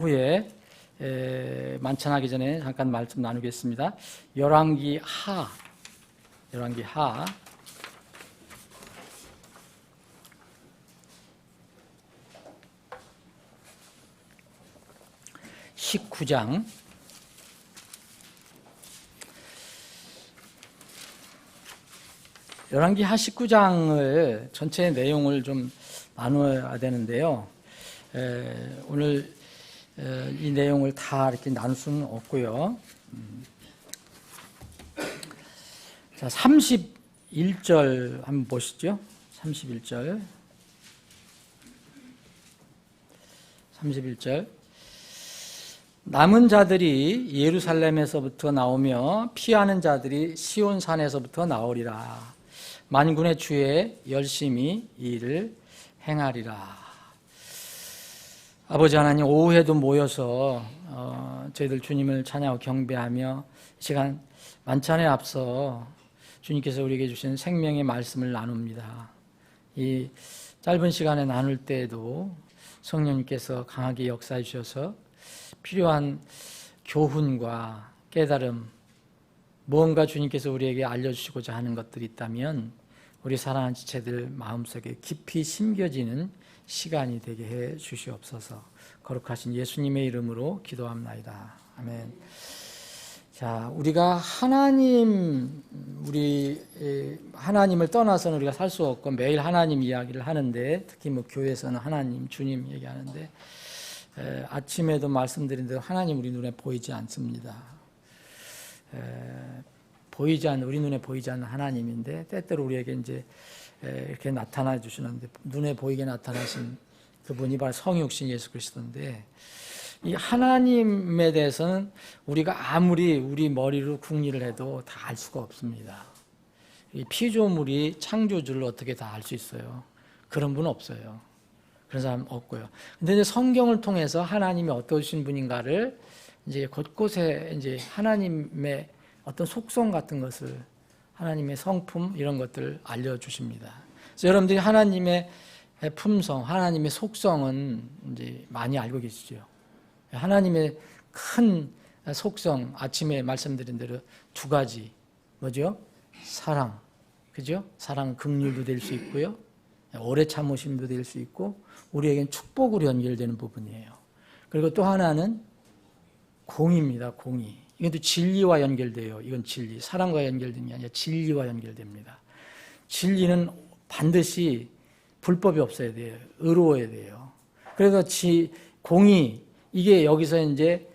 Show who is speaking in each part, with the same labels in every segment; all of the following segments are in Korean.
Speaker 1: 후에 만찬하기 전에 잠깐 말씀 나누겠습니다. 열왕기 하 19장 열왕기 하 19장을 전체 내용을 좀 나누어야 되는데요. 오늘 이 내용을 다 이렇게 나눌 수는 없고요. 자, 31절 한번 보시죠. 31절. 남은 자들이 예루살렘에서부터 나오며 피하는 자들이 시온산에서부터 나오리라. 만군의 주에 열심히 이 일을 행하리라. 아버지 하나님, 오후에도 모여서 저희들 주님을 찬양하고 경배하며 이 시간 만찬에 앞서 주님께서 우리에게 주신 생명의 말씀을 나눕니다. 이 짧은 시간에 나눌 때에도 성령님께서 강하게 역사해 주셔서 필요한 교훈과 깨달음, 무언가 주님께서 우리에게 알려주시고자 하는 것들이 있다면 우리 사랑하는 지체들 마음속에 깊이 심겨지는 시간이 되게 해 주시옵소서. 거룩하신 예수님의 이름으로 기도합나이다. 아멘. 자, 우리가 하나님을 떠나서는 우리가 살 수 없고 매일 하나님 이야기를 하는데, 특히 교회에서는 하나님, 주님 얘기하는데, 아침에도 말씀드린 대로 하나님 우리 눈에 보이지 않습니다. 우리 눈에 보이지 않는 하나님인데, 때때로 우리에게 이제 이렇게 나타나 주시는데, 눈에 보이게 나타나신 그분이 바로 성육신 예수 그리스도인데, 이 하나님에 대해서는 우리가 아무리 우리 머리로 궁리를 해도 다 알 수가 없습니다. 이 피조물이 창조주를 어떻게 다 알 수 있어요? 그런 분은 없어요. 그런 사람 없고요. 근데 이제 성경을 통해서 하나님이 어떠신 분인가를 이제 곳곳에 이제 하나님의 어떤 속성 같은 것을, 하나님의 성품 이런 것들을 알려주십니다. 그래서 여러분들이 하나님의 품성, 하나님의 속성은 이제 많이 알고 계시죠. 하나님의 큰 속성, 아침에 말씀드린 대로 두 가지, 뭐죠? 사랑, 그죠? 사랑은 긍휼도 될 수 있고요, 오래 참으심도 될 수 있고, 우리에겐 축복으로 연결되는 부분이에요. 그리고 또 하나는 공의입니다. 공의. 이건 또 진리와 연결돼요. 이건 진리. 사랑과 연결되는 게 아니라 진리와 연결됩니다. 진리는 반드시 불법이 없어야 돼요. 의로워야 돼요. 그래서 공의, 이게 여기서 이제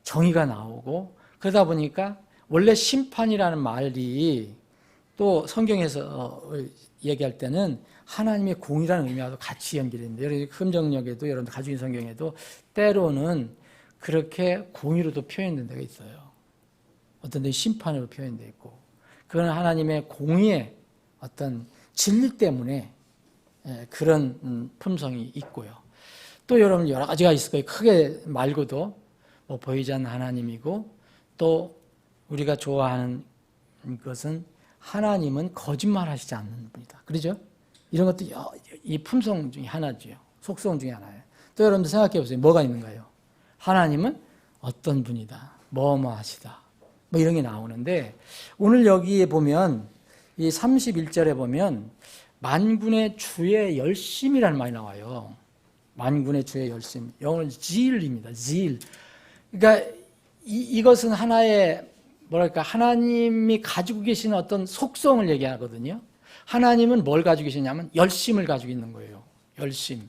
Speaker 1: 정의가 나오고, 그러다 보니까 원래 심판이라는 말이 또 성경에서 얘기할 때는 하나님의 공의라는 의미와도 같이 연결됩니다. 여러분 금정역에도, 여러분들 가지고 있는 성경에도 때로는 그렇게 공의로도 표현된 데가 있어요. 어떤 데 심판으로 표현되어 있고, 그건 하나님의 공의의 어떤 진리 때문에 그런 품성이 있고요. 또 여러분 여러 가지가 있을 거예요. 크게 말고도 보이지 않는 하나님이고, 또 우리가 좋아하는 것은 하나님은 거짓말 하시지 않는 분이다. 그러죠? 이런 것도 이 품성 중에 하나죠. 속성 중에 하나예요. 또 여러분들 생각해 보세요. 뭐가 있는가요? 하나님은 어떤 분이다. 뭐뭐 하시다. 뭐 이런 게 나오는데, 오늘 여기에 보면 이 31절에 보면 만군의 주의 열심이라는 말이 나와요. 만군의 주의 열심. 영어는 zeal입니다. zeal. 그러니까 이것은 하나의 하나님이 가지고 계신 어떤 속성을 얘기하거든요. 하나님은 뭘 가지고 계시냐면 열심을 가지고 있는 거예요. 열심.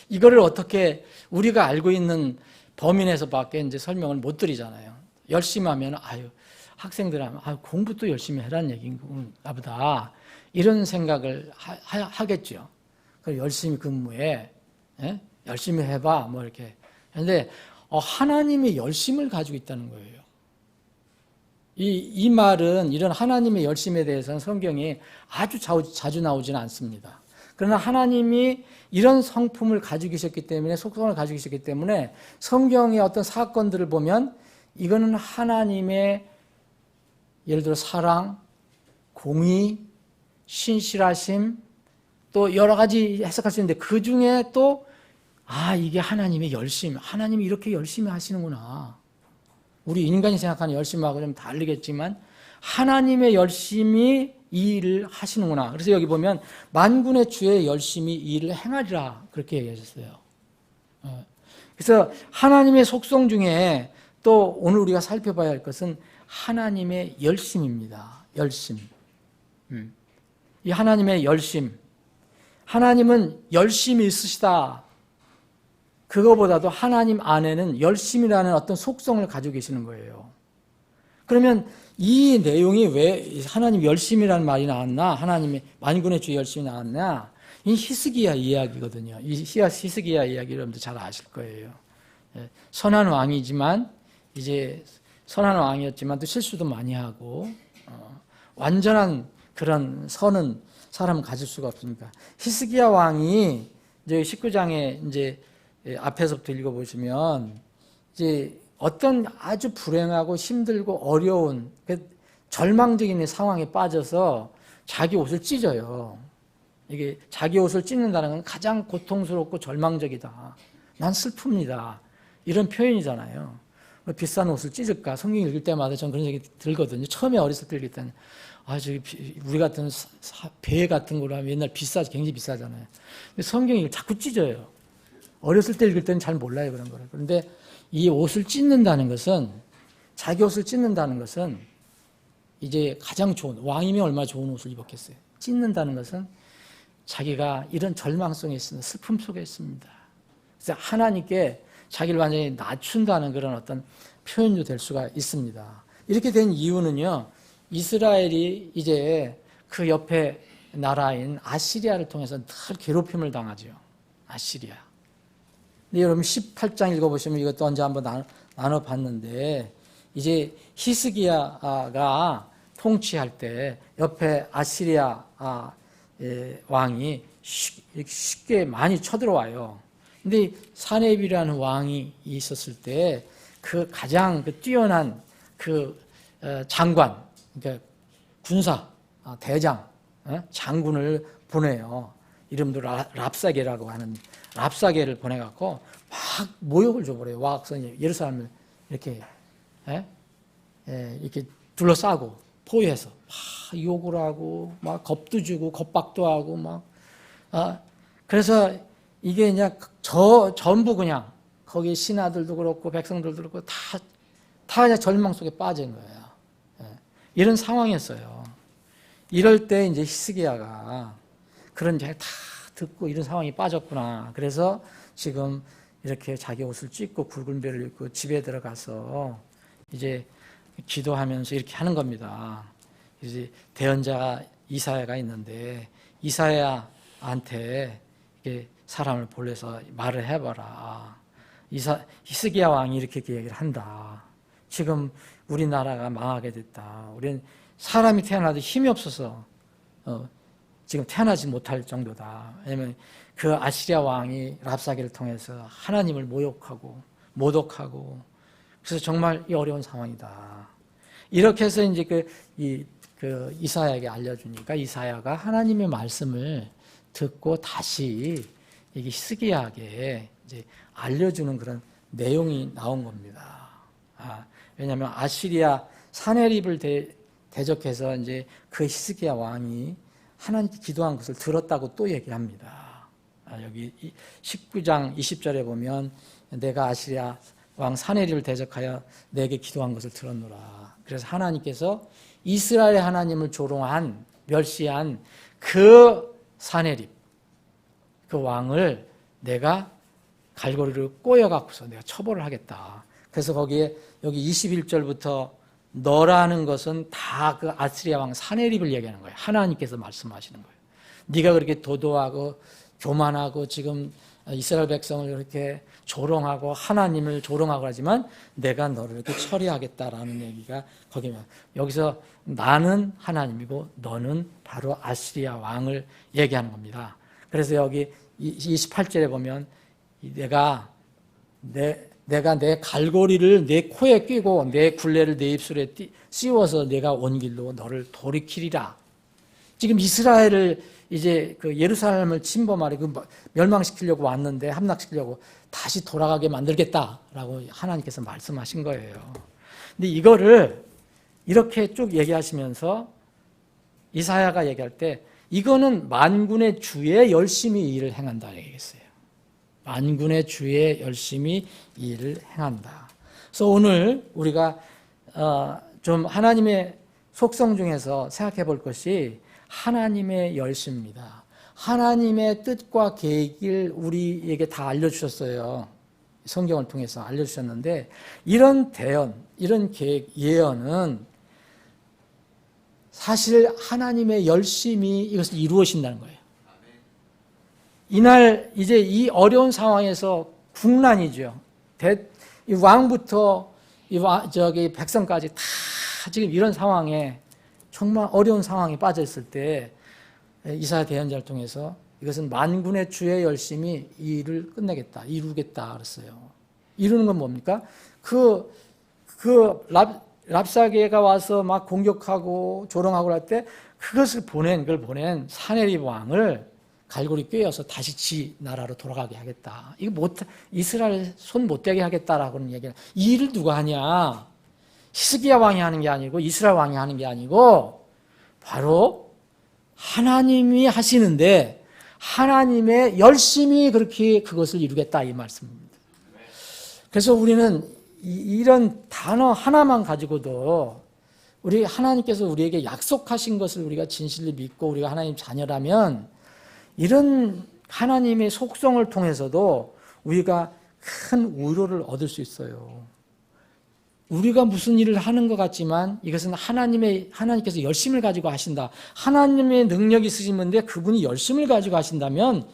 Speaker 1: 이거를 어떻게 우리가 알고 있는 범위 내에서밖에 이제 설명을 못 드리잖아요. 열심히 하면 학생들 하면 공부도 열심히 해라는 얘기인가 보다, 이런 생각을 하겠죠. 그래서 열심히 근무해, 열심히 해봐, 뭐 이렇게. 그런데 하나님의 열심을 가지고 있다는 거예요. 이 말은, 이런 하나님의 열심에 대해서는 성경에 아주 자주 나오지는 않습니다. 그러나 하나님이 이런 성품을 가지고 계셨기 때문에, 속성을 가지고 계셨기 때문에 성경의 어떤 사건들을 보면 이거는 하나님의, 예를 들어 사랑, 공의, 신실하심, 또 여러 가지 해석할 수 있는데, 그 중에 또 이게 하나님의 열심, 하나님이 이렇게 열심히 하시는구나. 우리 인간이 생각하는 열심하고 좀 다르겠지만 하나님의 열심히 이 일을 하시는구나. 그래서 여기 보면 만군의 주의 열심히 이 일을 행하리라 그렇게 얘기하셨어요. 그래서 하나님의 속성 중에 또 오늘 우리가 살펴봐야 할 것은 하나님의 열심입니다. 열심. 이 하나님의 열심. 하나님은 열심이 있으시다. 그거보다도 하나님 안에는 열심이라는 어떤 속성을 가지고 계시는 거예요. 그러면 이 내용이 왜 하나님 열심이라는 말이 나왔나? 하나님의 만군의 주 열심이 나왔나? 이 히스기야 이야기거든요. 이 히스기야 이야기 여러분들 잘 아실 거예요. 선한 왕이지만 이제 선한 왕이었지만 또 실수도 많이 하고 완전한 그런 선은 사람은 가질 수가 없으니까 히스기야 왕이 이제 19장에 이제 앞에서부터 읽어보시면 이제 어떤 아주 불행하고 힘들고 어려운 절망적인 상황에 빠져서 자기 옷을 찢어요. 이게 자기 옷을 찢는다는 건 가장 고통스럽고 절망적이다. 난 슬픕니다. 이런 표현이잖아요. 비싼 옷을 찢을까? 성경 읽을 때마다 저는 그런 얘기 들거든요. 처음에 어렸을 때 읽을 때는 우리 같은 배 같은 거로 하면 옛날 굉장히 비싸잖아요. 근데 성경이 자꾸 찢어요. 어렸을 때 읽을 때는 잘 몰라요, 그런 거를. 그런데 이 옷을 찢는다는 것은, 자기 옷을 찢는다는 것은 이제 가장 좋은, 왕이면 얼마나 좋은 옷을 입었겠어요. 찢는다는 것은 자기가 이런 절망 속에 있습니다. 슬픔 속에 있습니다. 그래서 하나님께 자기를 완전히 낮춘다는 그런 어떤 표현도 될 수가 있습니다. 이렇게 된 이유는요, 이스라엘이 이제 그 옆에 나라인 아시리아를 통해서 늘 괴롭힘을 당하죠. 아시리아. 근데 여러분 18장 읽어보시면 이것도 언제 한번 나눠봤는데 이제 히스기야가 통치할 때 옆에 아시리아 왕이 쉽게 많이 쳐들어와요. 근데 사네비라는 왕이 있었을 때 그 가장 뛰어난 장관, 그러니까 군사 대장, 장군을 보내요. 이름도 랍사게라고 하는 랍사게를 보내갖고 막 모욕을 줘버려요. 와서 예루살렘을 이렇게 이렇게 둘러싸고 포위해서 막 욕을 하고 막 겁도 주고 겁박도 하고 막 그래서 이게 그냥 전부 그냥 거기 신하들도 그렇고 백성들도 그렇고 다 그냥 절망 속에 빠진 거예요. 이런 상황이었어요. 이럴 때 이제 히스기야가 그런 얘기를 다 듣고 이런 상황이 빠졌구나. 그래서 지금 이렇게 자기 옷을 찢고 굵은 배를 입고 집에 들어가서 이제 기도하면서 이렇게 하는 겁니다. 이제 대언자가 이사야가 있는데 이사야한테 사람을 보내서 말을 해봐라. 히스기야 왕이 이렇게 얘기를 한다. 지금 우리나라가 망하게 됐다. 우리는 사람이 태어나도 힘이 없어서 지금 태어나지 못할 정도다. 왜냐하면 그 아시리아 왕이 랍사게를 통해서 하나님을 모욕하고 모독하고 그래서 정말 이 어려운 상황이다. 이렇게 해서 이제 그 이사야에게 알려주니까 이사야가 하나님의 말씀을 듣고 다시 이게 히스기야에게 이제 알려주는 그런 내용이 나온 겁니다. 왜냐하면 아시리아 사네립을 대적해서 이제 그 히스기야 왕이 하나님께 기도한 것을 들었다고 또 얘기합니다. 여기 19장 20절에 보면 내가 아시리아 왕 사네립을 대적하여 내게 기도한 것을 들었노라. 그래서 하나님께서 이스라엘의 하나님을 조롱한 멸시한 그 사네립 그 왕을 내가 갈고리를 꼬여갖고서 내가 처벌을 하겠다. 그래서 거기에 여기 21절부터 너라는 것은 다 그 아시리아 왕 사네립을 얘기하는 거예요. 하나님께서 말씀하시는 거예요. 네가 그렇게 도도하고 교만하고 지금 이스라엘 백성을 이렇게 조롱하고 하나님을 조롱하고 하지만 내가 너를 이렇게 처리하겠다라는 얘기가 거기면 여기서 나는 하나님이고 너는 바로 아시리아 왕을 얘기하는 겁니다. 그래서 여기 28절에 보면 내가 내 갈고리를 내 코에 끼고 내 굴레를 내 입술에 씌워서 내가 온 길로 너를 돌이키리라. 지금 이스라엘을 이제 그 예루살렘을 침범하려 멸망시키려고 왔는데 함락시키려고 다시 돌아가게 만들겠다라고 하나님께서 말씀하신 거예요. 근데 이거를 이렇게 쭉 얘기하시면서 이사야가 얘기할 때 이거는 만군의 주에 열심히 일을 행한다 얘기했어요. 만군의 주에 열심히 일을 행한다. 그래서 오늘 우리가 좀 하나님의 속성 중에서 생각해 볼 것이 하나님의 열심입니다. 하나님의 뜻과 계획을 우리에게 다 알려주셨어요. 성경을 통해서 알려주셨는데 이런 대언, 이런 계획, 예언은 사실 하나님의 열심이 이것을 이루어진다는 거예요. 이날 이제 이 어려운 상황에서 국난이죠. 이 왕부터 백성까지 다 지금 이런 상황에 정말 어려운 상황에 빠져 있을 때 이사야 대언자를 통해서 이것은 만군의 주의 열심이 이 일을 끝내겠다, 이루겠다 그랬어요. 이루는 건 뭡니까? 랍사게가 와서 막 공격하고 조롱하고 할 때 그것을 보낸 사네립 왕을 갈고리 꿰어서 다시 지 나라로 돌아가게 하겠다. 이거 이스라엘 손 못 대게 하겠다라고는 얘기를. 이 일을 누가 하냐? 히스기야 왕이 하는 게 아니고 이스라엘 왕이 하는 게 아니고 바로 하나님이 하시는데 하나님의 열심히 그렇게 그것을 이루겠다 이 말씀입니다. 그래서 우리는 이런 단어 하나만 가지고도 우리 하나님께서 우리에게 약속하신 것을 우리가 진실로 믿고 우리가 하나님 자녀라면 이런 하나님의 속성을 통해서도 우리가 큰 위로를 얻을 수 있어요. 우리가 무슨 일을 하는 것 같지만 이것은 하나님께서 열심을 가지고 하신다. 하나님의 능력이 있으신데 그분이 열심을 가지고 하신다면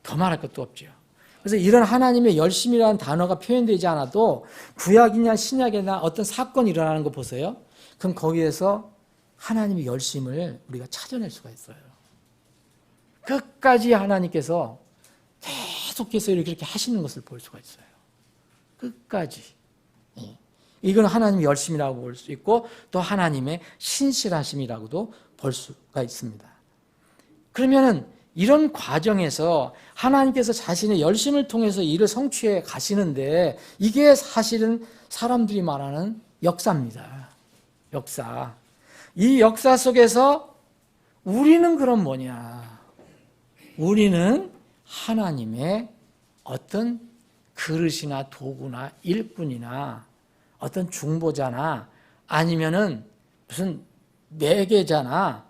Speaker 1: 더 말할 것도 없죠. 그래서 이런 하나님의 열심이라는 단어가 표현되지 않아도 구약이나 신약이나 어떤 사건이 일어나는 거 보세요. 그럼 거기에서 하나님의 열심을 우리가 찾아낼 수가 있어요. 끝까지 하나님께서 계속해서 이렇게 하시는 것을 볼 수가 있어요. 끝까지. 이건 하나님의 열심이라고 볼 수 있고 또 하나님의 신실하심이라고도 볼 수가 있습니다. 그러면은 이런 과정에서 하나님께서 자신의 열심을 통해서 일을 성취해 가시는데 이게 사실은 사람들이 말하는 역사입니다. 역사. 이 역사 속에서 우리는 그럼 뭐냐? 우리는 하나님의 어떤 그릇이나 도구나 일꾼이나 어떤 중보자나 아니면은 무슨 매개자나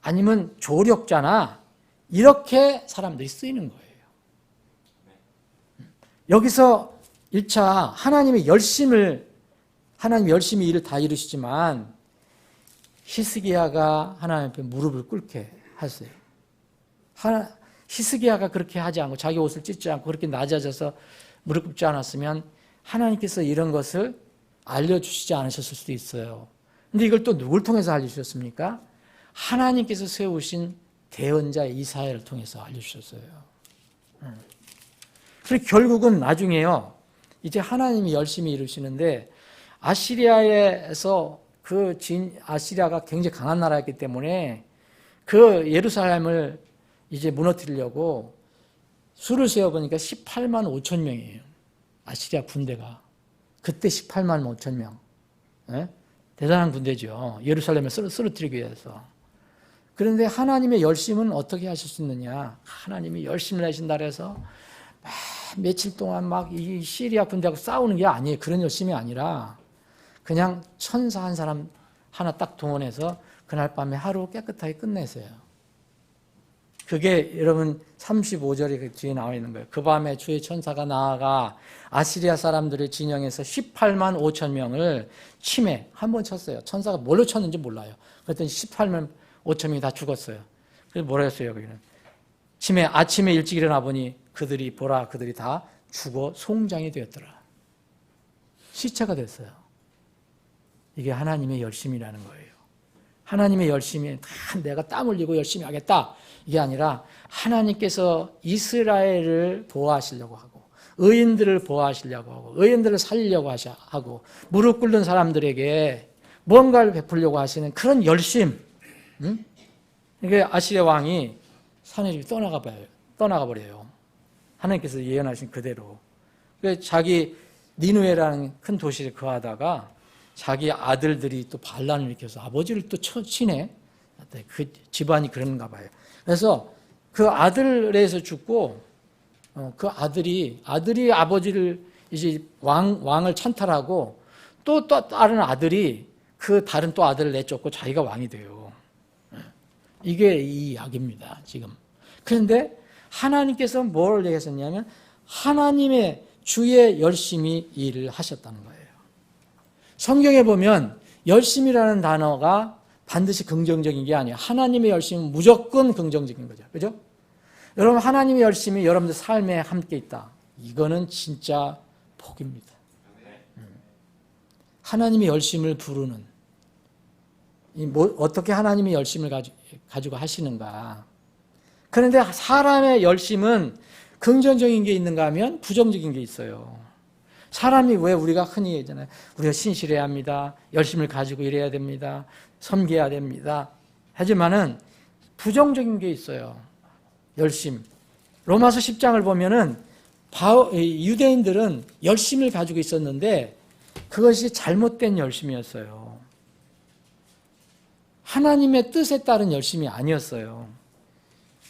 Speaker 1: 아니면 조력자나 이렇게 사람들이 쓰이는 거예요. 여기서 1차 하나님이 열심히 일을 다 이루시지만 히스기야가 하나님 앞에 무릎을 꿇게 하세요. 히스기야가 그렇게 하지 않고 자기 옷을 찢지 않고 그렇게 낮아져서 무릎 꿇지 않았으면 하나님께서 이런 것을 알려주시지 않으셨을 수도 있어요. 근데 이걸 또 누굴 통해서 알려주셨습니까? 하나님께서 세우신 대언자 이사야를 통해서 알려주셨어요. 그래서 결국은 나중에요. 이제 하나님이 열심히 이루시는데 아시리아에서 아시리아가 굉장히 강한 나라였기 때문에 그 예루살렘을 이제 무너뜨리려고 수를 세어보니까 18만 5천 명이에요. 아시리아 군대가. 그때 18만 5천 명. 네? 대단한 군대죠. 예루살렘을 쓰러뜨리기 위해서. 그런데 하나님의 열심은 어떻게 하실 수 있느냐? 하나님이 열심을 내신다 그래서 며칠 동안 막 이 시리아 군대하고 싸우는 게 아니에요. 그런 열심이 아니라 그냥 천사 한 사람 하나 딱 동원해서 그날 밤에 하루 깨끗하게 끝내세요. 그게 여러분 35절에 뒤에 나와 있는 거예요. 그 밤에 주의 천사가 나아가 아시리아 사람들의 진영에서 18만 5천 명을 침에 한 번 쳤어요. 천사가 뭘로 쳤는지 몰라요. 그랬더니 18만 5천 명이 다 죽었어요. 그래서 뭐라 했어요, 여기는? 아침에 일찍 일어나 보니 그들이 다 죽어 송장이 되었더라. 시체가 됐어요. 이게 하나님의 열심이라는 거예요. 하나님의 열심이 다 내가 땀 흘리고 열심히 하겠다. 이게 아니라 하나님께서 이스라엘을 보호하시려고 하고 의인들을 보호하시려고 하고 의인들을 살리려고 하고 무릎 꿇는 사람들에게 뭔가를 베풀려고 하시는 그런 열심. 그러니까 아시리아 왕이 산헤립이 떠나가 버려요. 하나님께서 예언하신 그대로. 그러니까 자기 니느웨라는 큰 도시에 거하다가 자기 아들들이 또 반란을 일으켜서 아버지를 또 치네. 그 집안이 그런가 봐요. 그래서 그 아들에서 죽고 그 아들이 아버지를 이제 왕을 찬탈하고 또 다른 아들이 그 다른 또 아들을 내쫓고 자기가 왕이 돼요. 이게 이 이야기입니다, 지금. 그런데 하나님께서 뭘 얘기하셨냐면 하나님의 주의 열심히 일을 하셨다는 거예요. 성경에 보면 열심이라는 단어가 반드시 긍정적인 게 아니에요. 하나님의 열심은 무조건 긍정적인 거죠. 그죠? 여러분, 하나님의 열심이 여러분들 삶에 함께 있다. 이거는 진짜 복입니다. 하나님의 열심을 부르는, 어떻게 하나님의 열심을 가지고 하시는가. 그런데 사람의 열심은 긍정적인 게 있는가 하면 부정적인 게 있어요. 사람이 왜 우리가 흔히 얘기하잖아요. 우리가 신실해야 합니다. 열심을 가지고 일해야 됩니다. 섬겨야 됩니다. 하지만은 부정적인 게 있어요. 열심. 로마서 10장을 보면은 유대인들은 열심을 가지고 있었는데 그것이 잘못된 열심이었어요. 하나님의 뜻에 따른 열심이 아니었어요.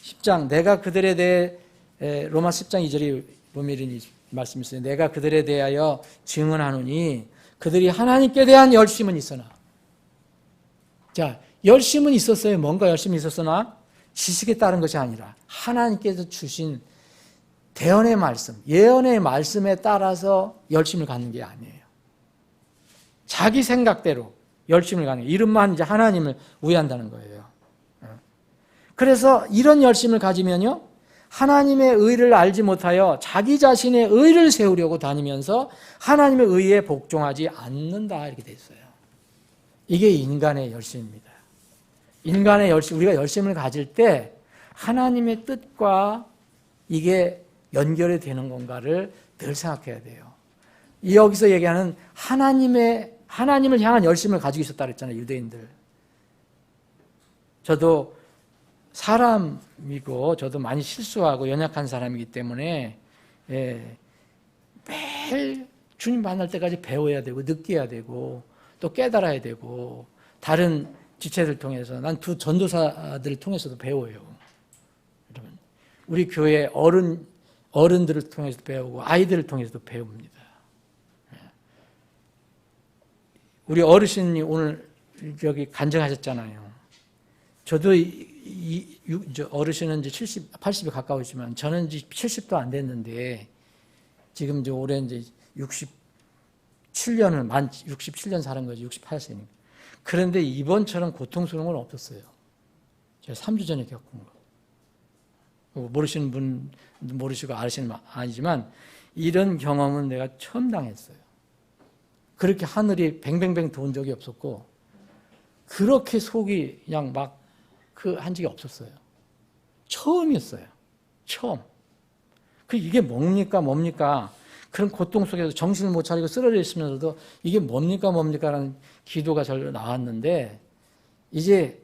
Speaker 1: 10장 내가 그들에 대해 로마 10장 2절이 보면 말씀이 있어요. 내가 그들에 대하여 증언하노니 그들이 하나님께 대한 열심은 있으나. 자, 열심은 있었어요. 뭔가 열심이 있었으나 지식에 따른 것이 아니라 하나님께서 주신 대언의 말씀, 예언의 말씀에 따라서 열심을 갖는 게 아니에요. 자기 생각대로 열심을 갖는 거예요. 이름만 이제 하나님을 위한다는 거예요. 그래서 이런 열심을 가지면요, 하나님의 의를 알지 못하여 자기 자신의 의를 세우려고 다니면서 하나님의 의에 복종하지 않는다, 이렇게 돼 있어요. 이게 인간의 열심입니다. 인간의 열심, 우리가 열심을 가질 때 하나님의 뜻과 이게 연결이 되는 건가를 늘 생각해야 돼요. 여기서 얘기하는 하나님을 향한 열심을 가지고 있었다 그랬잖아요, 유대인들. 저도 사람이고 저도 많이 실수하고 연약한 사람이기 때문에 매일 주님 만날 때까지 배워야 되고 느껴야 되고 또 깨달아야 되고 다른 지체들 통해서 난 두 전도사들을 통해서도 배워요. 여러분, 우리 교회 어른들을 통해서도 배우고 아이들을 통해서도 배웁니다. 우리 어르신이 오늘 여기 간증하셨잖아요. 저도 어르신은 이제 80에 가까우시지만 저는 이제 70도 안 됐는데 지금 이제 올해 이제 67년 사는 거지, 68세니까. 그런데 이번처럼 고통스러운 건 없었어요. 제가 3주 전에 겪은 거. 모르시는 분 모르시고 아시는 분 아니지만 이런 경험은 내가 처음 당했어요. 그렇게 하늘이 뱅뱅뱅 도운 적이 없었고 그렇게 속이 그냥 막 한 적이 없었어요. 처음이었어요. 처음. 이게 뭡니까? 그런 고통 속에서 정신을 못 차리고 쓰러져 있으면서도 이게 뭡니까라는 기도가 절로 나왔는데 이제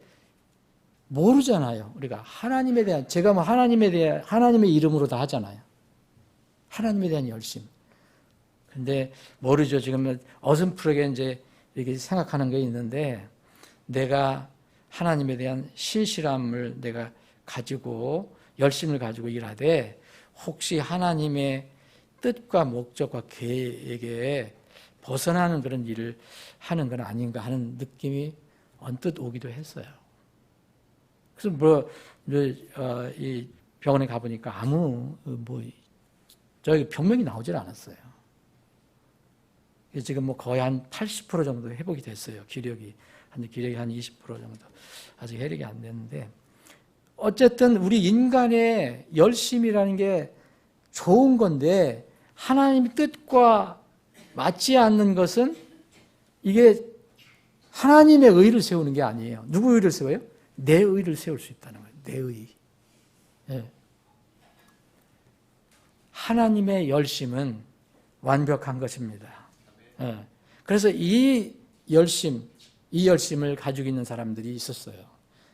Speaker 1: 모르잖아요. 우리가 하나님에 대한, 제가 뭐 하나님의 이름으로 다 하잖아요. 하나님에 대한 열심. 근데 모르죠. 지금 어슴푸레게 이제 이렇게 생각하는 게 있는데 내가 하나님에 대한 신실함을 내가 가지고 열심을 가지고 일하되 혹시 하나님의 뜻과 목적과 계획에 벗어나는 그런 일을 하는 건 아닌가 하는 느낌이 언뜻 오기도 했어요. 그래서 이 병원에 가보니까 저기 병명이 나오질 않았어요. 지금 거의 한 80% 정도 회복이 됐어요. 기력이 한 20% 정도 아직 회복이 안 됐는데 어쨌든 우리 인간의 열심이라는 게 좋은 건데 하나님의 뜻과 맞지 않는 것은 이게 하나님의 의를 세우는 게 아니에요. 누구 의를 세워요? 내 의를 세울 수 있다는 거예요. 내 의. 네. 하나님의 열심은 완벽한 것입니다. 네. 그래서 이 열심을 가지고 있는 사람들이 있었어요.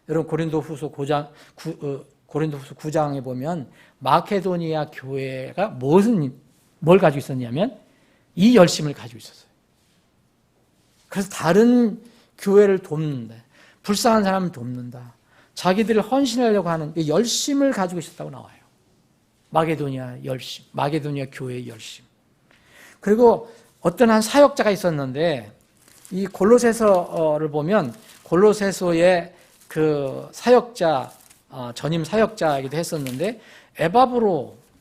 Speaker 1: 여러분 고린도후서 9장에 보면 마케도니아 교회가 뭘 가지고 있었냐면 이 열심을 가지고 있었어요. 그래서 다른 교회를 돕는다. 불쌍한 사람을 돕는다. 자기들을 헌신하려고 하는 열심을 가지고 있었다고 나와요. 마게도니아 열심, 마게도니아 교회의 열심. 그리고 어떤 한 사역자가 있었는데 이 골로새서를 보면 골로새서의 그 사역자, 전임 사역자이기도 했었는데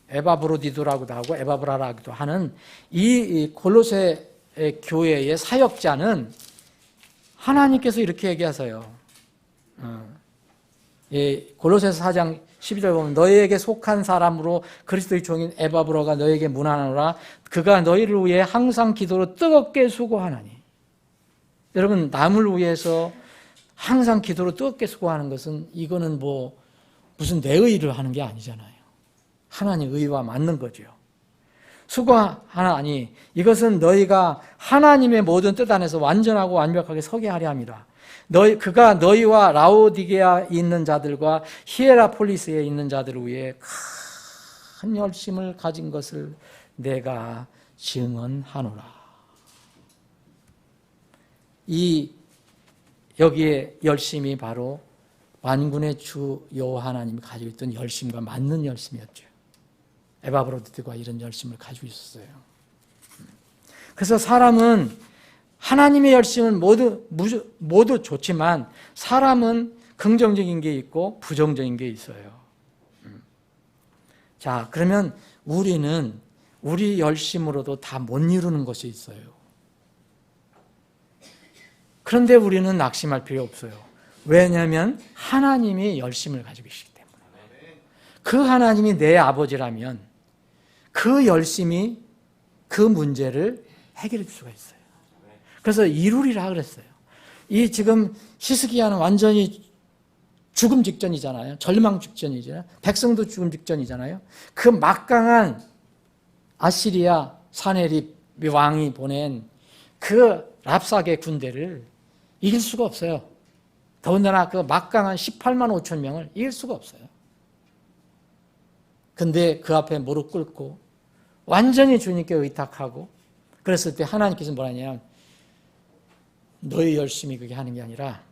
Speaker 1: 에바브로디도라고도 하고 에바브라라고도 하는 이 골로새 교회의 사역자는 하나님께서 이렇게 얘기하세요. 골로새서 4장 12절 보면 너희에게 속한 사람으로 그리스도의 종인 에바브로가 너희에게 문안하노라. 그가 너희를 위해 항상 기도로 뜨겁게 수고하나니. 여러분 남을 위해서 항상 기도로 뜨겁게 수고하는 것은 이거는 무슨 내 의를 하는 게 아니잖아요. 하나님 의와 맞는 거죠. 수고하나니 이것은 너희가 하나님의 모든 뜻 안에서 완전하고 완벽하게 서게 하려 함이라. 그가 너희와 라오디게아에 있는 자들과 히에라폴리스에 있는 자들을 위해 큰 열심을 가진 것을 내가 증언하노라. 여기에 열심이 바로 만군의 주 여호와 하나님이 가지고 있던 열심과 맞는 열심이었죠. 에바브로디드가 이런 열심을 가지고 있었어요. 그래서 사람은 하나님의 열심은 모두 좋지만 사람은 긍정적인 게 있고 부정적인 게 있어요. 자, 그러면 우리는 우리 열심으로도 다 못 이루는 것이 있어요. 그런데 우리는 낙심할 필요 없어요. 왜냐하면 하나님이 열심을 가지고 계시기 때문에. 그 하나님이 내 아버지라면 그 열심이 그 문제를 해결해 줄 수가 있어요. 그래서 이루리라 그랬어요. 이 지금 히스기야는 완전히 죽음 직전이잖아요. 절망 직전이잖아요. 백성도 죽음 직전이잖아요. 그 막강한 아시리아 사네립 왕이 보낸 그 랍사게 군대를 이길 수가 없어요. 더군다나 그 막강한 18만 5천 명을 이길 수가 없어요. 근데 그 앞에 무릎 꿇고 완전히 주님께 의탁하고 그랬을 때 하나님께서 뭐라 하냐면 너의 열심이 그게 하는 게 아니라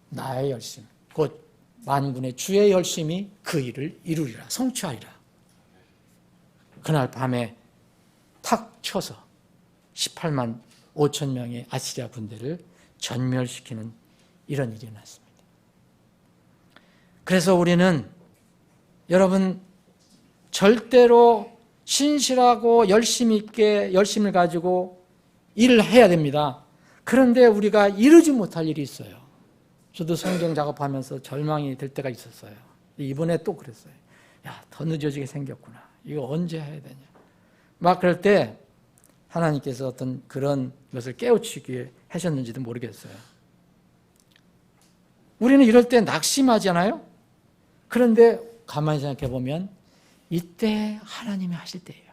Speaker 1: 나의 열심, 곧 만군의 주의 열심이 그 일을 이루리라, 성취하리라. 그날 밤에 탁 쳐서 18만 5천 명의 아시리아 군대를 전멸시키는 이런 일이 났습니다. 그래서 우리는 여러분 절대로 신실하고 열심 있게 열심을 가지고 일을 해야 됩니다. 그런데 우리가 이루지 못할 일이 있어요. 저도 성경 작업하면서 절망이 될 때가 있었어요. 이번에 또 그랬어요. 야, 더 늦어지게 생겼구나. 이거 언제 해야 되냐. 막 그럴 때 하나님께서 어떤 그런 것을 깨우치기 위해 하셨는지도 모르겠어요. 우리는 이럴 때 낙심하잖아요. 그런데 가만히 생각해 보면 이때 하나님이 하실 때예요.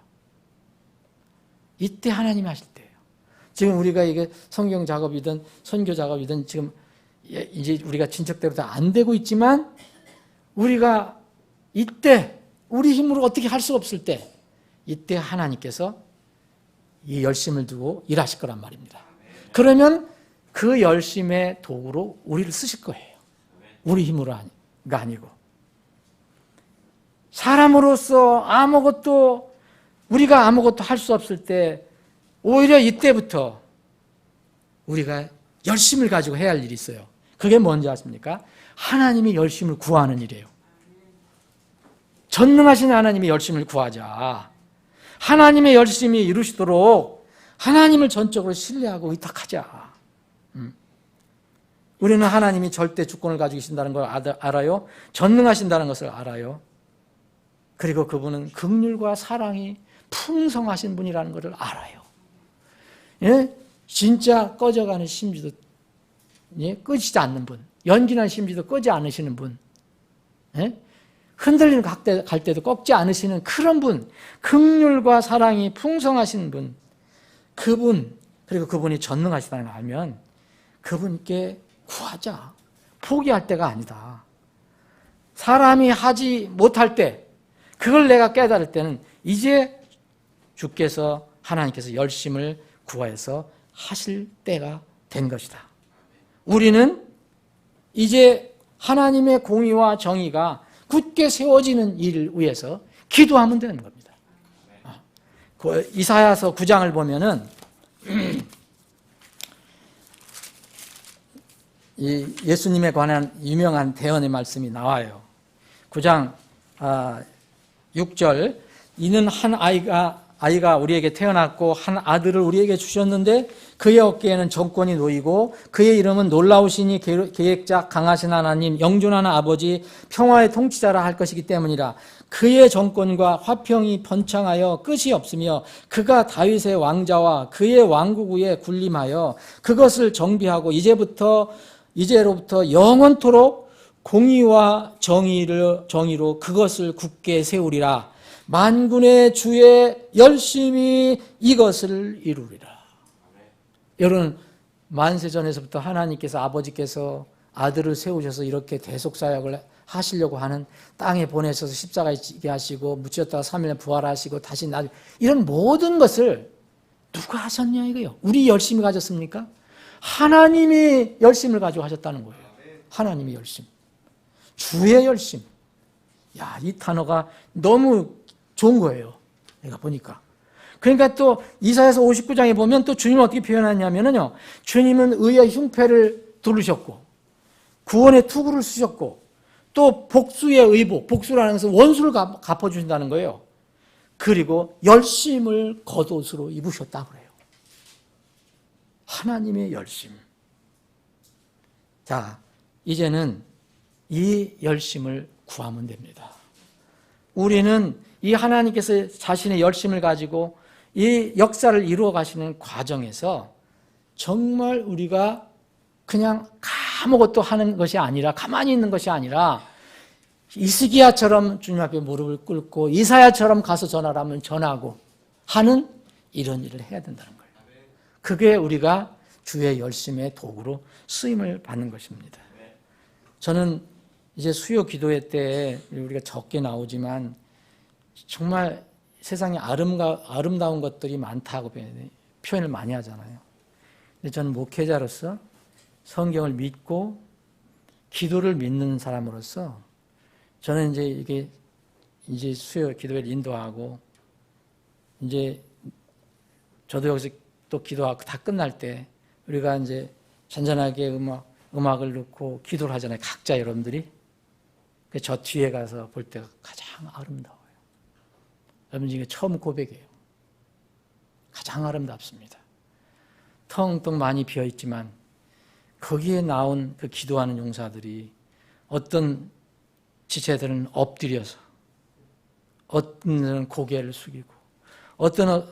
Speaker 1: 이때 하나님이 하실 때예요. 지금 우리가 이게 성경 작업이든 선교 작업이든 지금 이제 우리가 진척대로 다 안 되고 있지만 우리가 이때 우리 힘으로 어떻게 할 수 없을 때 이때 하나님께서 이 열심을 두고 일하실 거란 말입니다. 그러면 그 열심의 도구로 우리를 쓰실 거예요. 우리 힘으로가 아니고. 사람으로서 우리가 아무것도 할 수 없을 때 오히려 이때부터 우리가 열심을 가지고 해야 할 일이 있어요. 그게 뭔지 아십니까? 하나님이 열심을 구하는 일이에요. 전능하신 하나님이 열심을 구하자. 하나님의 열심이 이루시도록 하나님을 전적으로 신뢰하고 의탁하자. 우리는 하나님이 절대 주권을 가지고 계신다는 걸 알아요. 전능하신다는 것을 알아요. 그리고 그분은 긍휼과 사랑이 풍성하신 분이라는 것을 알아요. 예? 진짜 꺼져가는 심지도 끄지지 않는 분, 연기난 심지도 끄지 않으시는 분, 예? 흔들리는 갈 때도 꺾지 않으시는 그런 분, 긍휼과 사랑이 풍성하신 분, 그분, 그리고 그분이 전능하시다는 걸 알면 그분께 구하자. 포기할 때가 아니다. 사람이 하지 못할 때, 그걸 내가 깨달을 때는 이제 주께서, 하나님께서 열심을 구하여서 하실 때가 된 것이다. 우리는 이제 하나님의 공의와 정의가 굳게 세워지는 일을 위해서 기도하면 되는 겁니다. 그 이사야서 9장을 보면은 이 예수님에 관한 유명한 대언의 말씀이 나와요. 9장 6절, 이는 한 아이가 우리에게 태어났고 한 아들을 우리에게 주셨는데 그의 어깨에는 정권이 놓이고 그의 이름은 놀라우시니 계획자 강하신 하나님, 영존하는 아버지, 평화의 통치자라 할 것이기 때문이라. 그의 정권과 화평이 번창하여 끝이 없으며 그가 다윗의 왕자와 그의 왕국 위에 군림하여 그것을 정비하고 이제로부터 영원토록 공의와 정의로 그것을 굳게 세우리라. 만군의 주의 열심히 이것을 이루리라. 여러분, 만세전에서부터 하나님께서, 아버지께서 아들을 세우셔서 이렇게 대속사역을 하시려고 하는, 땅에 보내셔서 십자가에 지게 하시고 묻혔다가 3일에 부활하시고 다시 이런 모든 것을 누가 하셨냐 이거요. 우리 열심히 가졌습니까? 하나님이 열심을 가지고 하셨다는 거예요. 하나님이 열심, 주의 열심. 야, 이 단어가 너무 좋은 거예요. 내가 보니까. 그러니까 또 이사야서 59장에 보면 또 주님은 어떻게 표현하냐면요, 주님은 의의 흉패를 두르셨고 구원의 투구를 쓰셨고 또 복수의 의복, 복수라는 것은 원수를 갚아주신다는 거예요. 그리고 열심을 겉옷으로 입으셨다고 그래요. 하나님의 열심. 자, 이제는 이 열심을 구하면 됩니다. 우리는 이 하나님께서 자신의 열심을 가지고 이 역사를 이루어 가시는 과정에서 정말 우리가 그냥 아무것도 하는 것이 아니라, 가만히 있는 것이 아니라 히스기야처럼 주님 앞에 무릎을 꿇고 이사야처럼 가서 전하라면 전하고 하는 이런 일을 해야 된다는 거예요. 그게 우리가 주의 열심의 도구로 쓰임을 받는 것입니다. 저는 이제 수요 기도회 때 우리가 적게 나오지만 정말 세상에 아름다운 것들이 많다고 표현을 많이 하잖아요. 근데 저는 목회자로서 성경을 믿고 기도를 믿는 사람으로서 저는 이제 수요 기도회를 인도하고 이제 저도 여기서 또 기도하고 다 끝날 때 우리가 이제 잔잔하게 음악을 넣고 기도를 하잖아요. 각자 여러분들이. 저 뒤에 가서 볼 때가 가장 아름다워요. 여러분 이게 처음 고백이에요. 가장 아름답습니다. 텅텅 많이 비어있지만 거기에 나온 그 기도하는 용사들이 어떤 지체들은 엎드려서, 어떤 은 고개를 숙이고, 어떤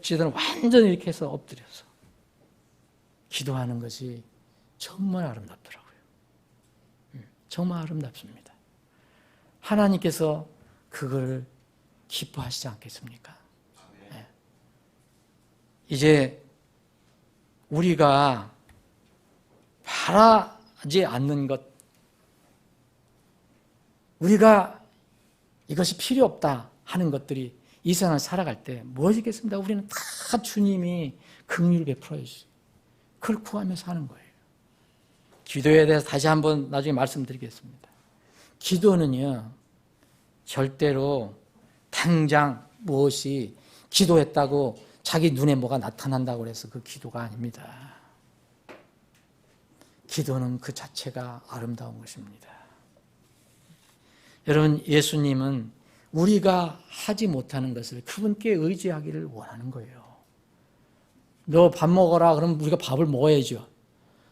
Speaker 1: 지체들은 완전히 이렇게 해서 엎드려서 기도하는 것이 정말 아름답더라고요. 정말 아름답습니다. 하나님께서 그걸 기뻐하시지 않겠습니까? 네. 이제 우리가 바라지 않는 것, 우리가 이것이 필요 없다 하는 것들이 이 세상을 살아갈 때 무엇이겠습니까? 우리는 다 주님이 긍휼을 베풀어 주시고 그걸 구하며 사는 거예요. 기도에 대해서 다시 한번 나중에 말씀드리겠습니다. 기도는요, 절대로 당장 무엇이 기도했다고 자기 눈에 뭐가 나타난다고 해서 그 기도가 아닙니다. 기도는 그 자체가 아름다운 것입니다. 여러분, 예수님은 우리가 하지 못하는 것을 그분께 의지하기를 원하는 거예요. 너 밥 먹어라 그러면 우리가 밥을 먹어야죠.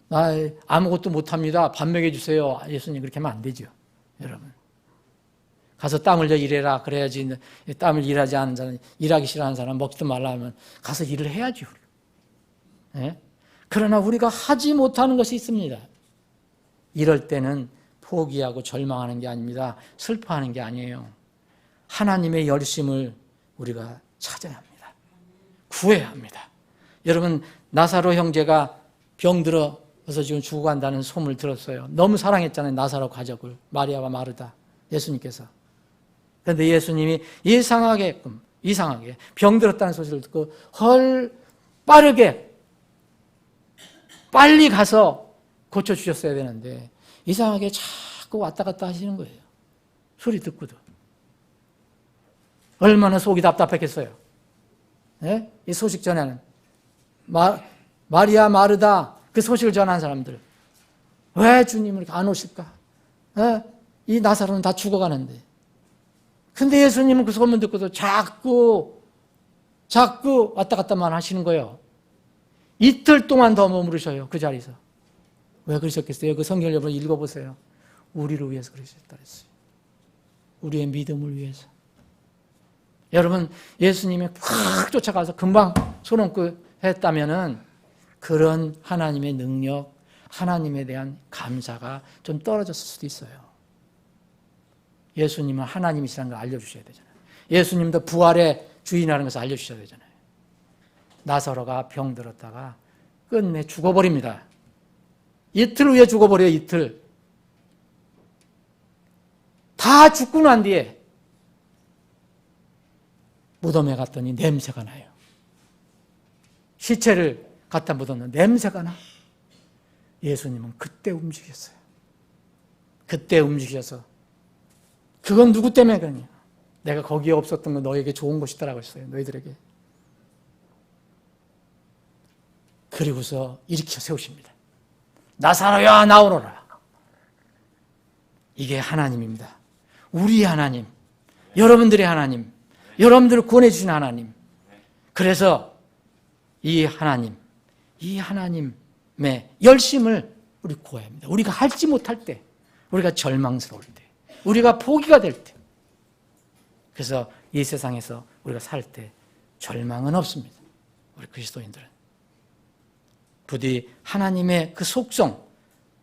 Speaker 1: 나 아무것도 못합니다. 밥 먹여주세요. 예수님 그렇게 하면 안 되죠. 여러분, 가서 땀 흘려 일해라 그래야지. 땀을 일하지 않는 사람, 일하기 싫어하는 사람, 먹지도 말라 하면 가서 일을 해야죠. 네? 그러나 우리가 하지 못하는 것이 있습니다. 이럴 때는 포기하고 절망하는 게 아닙니다. 슬퍼하는 게 아니에요. 하나님의 열심을 우리가 찾아야 합니다. 구해야 합니다. 여러분, 나사로 형제가 병들어 그래서 지금 죽어간다는 소문을 들었어요. 너무 사랑했잖아요. 나사로 가족을. 마리아와 마르다. 예수님께서. 그런데 예수님이 이상하게 병들었다는 소식을 듣고 빨리 가서 고쳐주셨어야 되는데 이상하게 자꾸 왔다 갔다 하시는 거예요. 소리 듣고도. 얼마나 속이 답답했겠어요. 네? 이 소식 전하는 마리아 마르다 그 소식을 전하는 사람들 왜 주님을 안 오실까? 네? 이 나사로는 다 죽어가는데 근데 예수님은 그 소문 듣고도 자꾸 왔다 갔다만 하시는 거예요. 이틀 동안 더 머무르셔요. 그 자리에서. 왜 그러셨겠어요? 그 성경을 여러분 읽어보세요. 우리를 위해서 그러셨다 그랬어요. 우리의 믿음을 위해서. 여러분 예수님이 확 쫓아가서 금방 손 얹고 했다면은 그런 하나님의 능력, 하나님에 대한 감사가 좀 떨어졌을 수도 있어요. 예수님은 하나님이시라는 걸 알려주셔야 되잖아요. 예수님도 부활의 주인이라는 것을 알려주셔야 되잖아요. 나사로가 병들었다가 끝내 죽어버립니다. 이틀 후에 죽어버려요. 이틀. 다 죽고 난 뒤에 무덤에 갔더니 냄새가 나요. 시체를 갖다 묻었는데 냄새가 나. 예수님은 그때 움직였어요. 그때 움직여서 그건 누구 때문에 그러냐. 내가 거기에 없었던 건 너에게 좋은 것이다라고 했어요. 너희들에게. 그리고서 일으켜 세우십니다. 나사로야 나오너라. 이게 하나님입니다. 우리 하나님, 여러분들의 하나님, 여러분들을 구원해 주신 하나님. 그래서 이 하나님의 열심을 우리 구해야 합니다. 우리가 할지 못할 때, 우리가 절망스러울 때, 우리가 포기가 될 때. 그래서 이 세상에서 우리가 살 때 절망은 없습니다. 우리 그리스도인들은. 부디 하나님의 그 속성,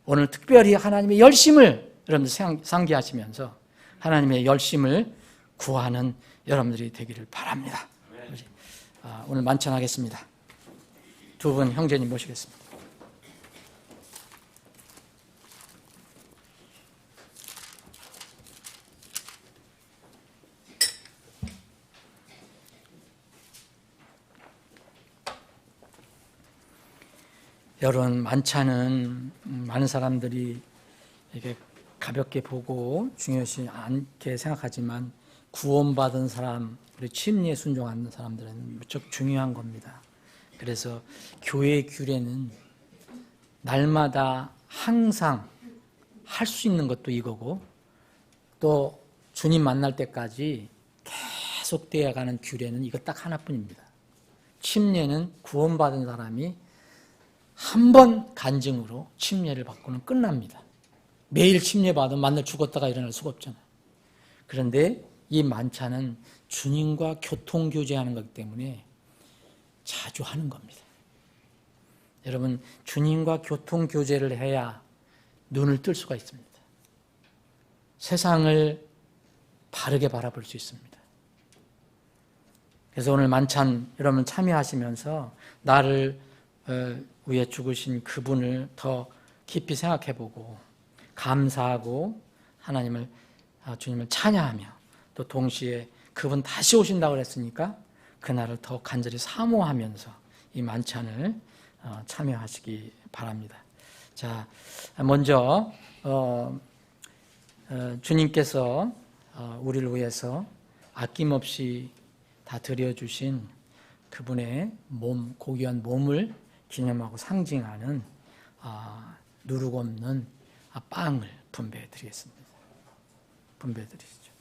Speaker 1: 오늘 특별히 하나님의 열심을 여러분들 상기하시면서 하나님의 열심을 구하는 여러분들이 되기를 바랍니다. 오늘 만찬하겠습니다. 두 분 형제님 모시겠습니다. 여러분 만찬은 많은 사람들이 이게 가볍게 보고 중요시 않게 생각하지만 구원받은 사람, 우리 침례에 순종하는 사람들은 무척 중요한 겁니다. 그래서 교회의 규례는 날마다 항상 할 수 있는 것도 이거고 또 주님 만날 때까지 계속 되어가는 규례는 이거 딱 하나뿐입니다. 침례는 구원받은 사람이 한 번 간증으로 침례를 받고는 끝납니다. 매일 침례받으면 만날 죽었다가 일어날 수가 없잖아요. 그런데 이 만찬은 주님과 교통교제하는 거기 때문에 자주 하는 겁니다. 여러분 주님과 교통교제를 해야 눈을 뜰 수가 있습니다. 세상을 바르게 바라볼 수 있습니다. 그래서 오늘 만찬 여러분 참여하시면서 나를 위해 죽으신 그분을 더 깊이 생각해보고 감사하고 주님을 찬양하며 또 동시에 그분 다시 오신다고 그랬으니까 그날을 더 간절히 사모하면서 이 만찬을 참여하시기 바랍니다. 자, 먼저 주님께서 우리를 위해서 아낌없이 다 드려주신 그분의 고귀한 몸을 기념하고 상징하는 누룩 없는 빵을 분배해 드리겠습니다. 분배해 드리시죠.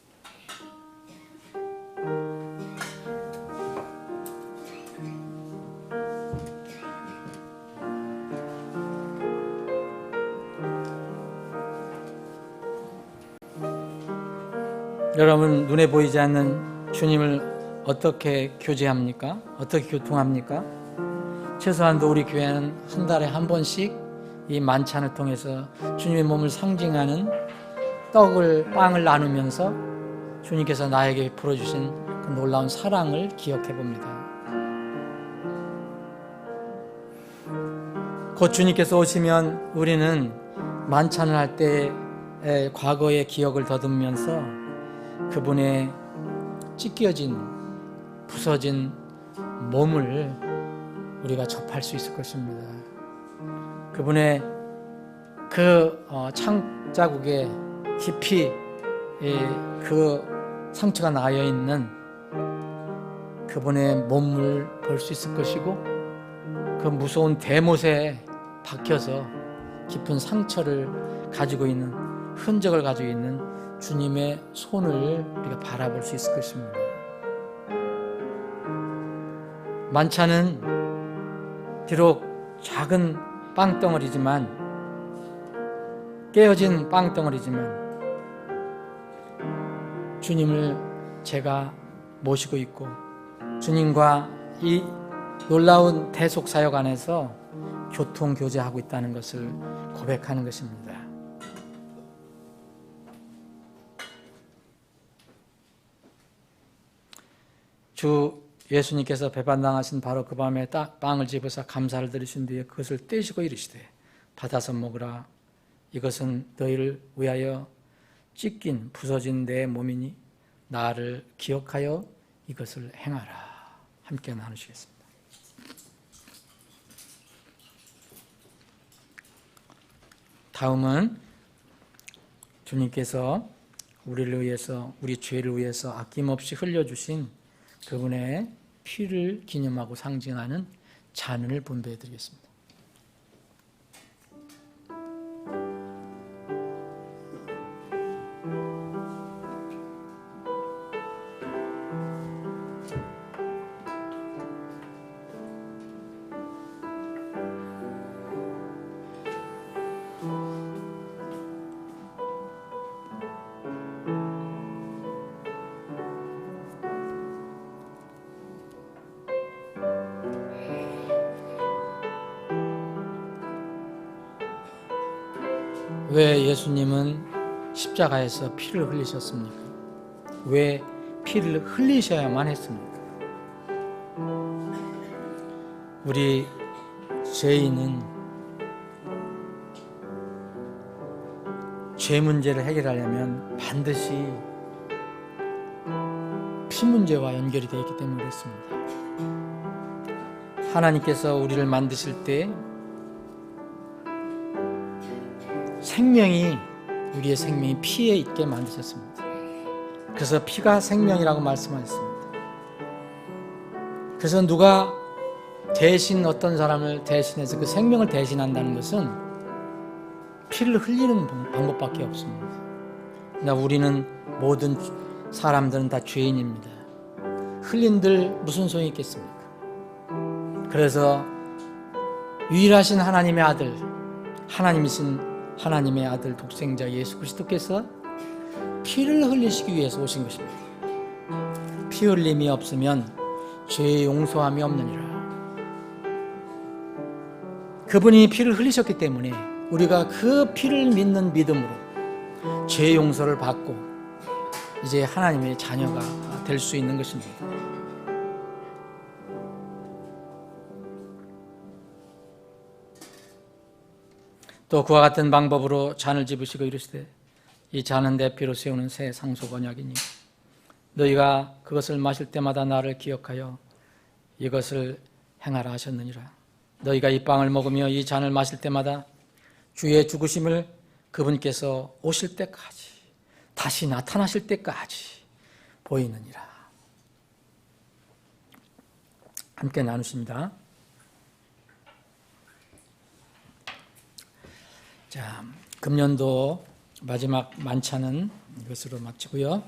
Speaker 1: 여러분 눈에 보이지 않는 주님을 어떻게 교제합니까? 어떻게 교통합니까? 최소한도 우리 교회는 한 달에 한 번씩 이 만찬을 통해서 주님의 몸을 상징하는 빵을 나누면서 주님께서 나에게 풀어주신 그 놀라운 사랑을 기억해 봅니다. 곧 주님께서 오시면 우리는 만찬을 할 때 과거의 기억을 더듬으면서 그분의 찢겨진 부서진 몸을 우리가 접할 수 있을 것입니다. 그분의 그 창자국에 깊이 그 상처가 나여 있는 그분의 몸을 볼 수 있을 것이고, 그 무서운 대못에 박혀서 깊은 상처를 가지고 있는, 흔적을 가지고 있는 주님의 손을 우리가 바라볼 수 있을 것입니다. 만찬은 비록 작은 빵덩어리지만, 깨어진 빵덩어리지만 주님을 제가 모시고 있고 주님과 이 놀라운 대속사역 안에서 교통교제하고 있다는 것을 고백하는 것입니다. 주 예수님께서 배반당하신 바로 그 밤에 빵을 집어서 감사를 드리신 뒤에 그것을 떼시고 이르시되 받아서 먹으라. 이것은 너희를 위하여 찢긴 부서진 내 몸이니 나를 기억하여 이것을 행하라. 함께 나누시겠습니다. 다음은 주님께서 우리를 위해서, 우리 죄를 위해서 아낌없이 흘려주신 그분의 피를 기념하고 상징하는 잔을 분배해 드리겠습니다. 왜 예수님은 십자가에서 피를 흘리셨습니까? 왜 피를 흘리셔야만 했습니까? 우리 죄인은 죄 문제를 해결하려면 반드시 피 문제와 연결이 되어 있기 때문에 그렇습니다. 하나님께서 우리를 만드실 때 우리의 생명이 피에 있게 만드셨습니다. 그래서 피가 생명이라고 말씀하셨습니다. 그래서 누가 대신 어떤 사람을 대신해서 그 생명을 대신한다는 것은 피를 흘리는 방법밖에 없습니다. 그러나 우리는, 모든 사람들은 다 죄인입니다. 흘린들 무슨 소용이 있겠습니까? 그래서 유일하신 하나님의 아들, 하나님의 아들 독생자 예수 그리스도께서 피를 흘리시기 위해서 오신 것입니다. 피 흘림이 없으면 죄의 용서함이 없느니라. 그분이 피를 흘리셨기 때문에 우리가 그 피를 믿는 믿음으로 죄의 용서를 받고 이제 하나님의 자녀가 될 수 있는 것입니다. 또 그와 같은 방법으로 잔을 집으시고 이르시되 이 잔은 내 피로 세우는 새 상속 언약이니 너희가 그것을 마실 때마다 나를 기억하여 이것을 행하라 하셨느니라. 너희가 이 빵을 먹으며 이 잔을 마실 때마다 주의 죽으심을 그분께서 오실 때까지, 다시 나타나실 때까지 보이느니라. 함께 나누십니다. 자, 금년도 마지막 만찬은 이것으로 마치고요.